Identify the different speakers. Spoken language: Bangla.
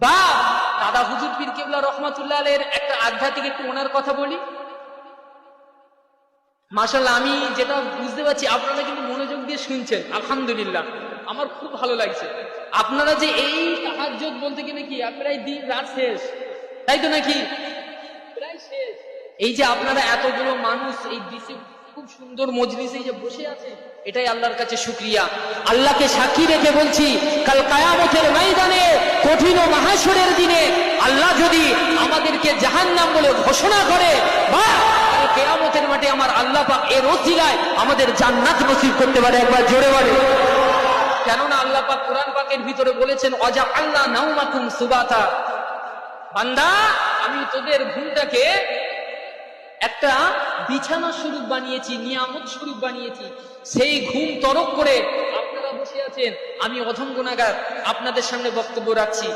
Speaker 1: বা দাদা হুজুর পীর কেবলা রহমাতুল্লাহ আলাইহির একটা আধ্যাত্মিক একটু ওনার কথা বলি। মাশাআল্লাহ, আমি যেটা বুঝতে পারছি আপনারা কিন্তু মনোযোগ দিয়ে শুনছেন, আলহামদুলিল্লাহ, আমার খুব ভালো লাগছে। আপনারা যে এই তাহাজ্জুদ বলতে গেলে কি প্রায় দিন রাত শেষ, তাই তো নাকি? প্রায় শেষ। এই যে আপনারা এতগুলো মানুষ এই দেশে খুব সুন্দর মজলিসে যে বসে আছে, এটাই আল্লাহর কাছে শুকরিয়া। আল্লাহকে সাক্ষী রেখে বলছি, কাল কিয়ামতের ময়দানে, কঠিন ও মাহশরের দিনে আল্লাহ যদি আমাদেরকে জাহান্নাম বলে ঘোষণা করে, বা কাল কিয়ামতের মাঠে আমার আল্লাহ পাক এর ওসিলায় আমাদের জান্নাত নসিব করতে পারে। একবার জোরে বলে। কেননা আল্লাহ পাক কোরআন পাকের ভিতরে বলেছেন, অজা আল্লাহ নাউমাকুম সুবাতা, বান্দা আমি তোদের ঘুমটাকে একটা বিছানা স্বরূপ বানিয়েছি, নিয়ামত স্বরূপ বানিয়েছি। সেই ঘুম তরক করে আপনারা বসে আছেন, আমি অধম গুনাহগার আপনাদের সামনে বক্তব্য রাখছি।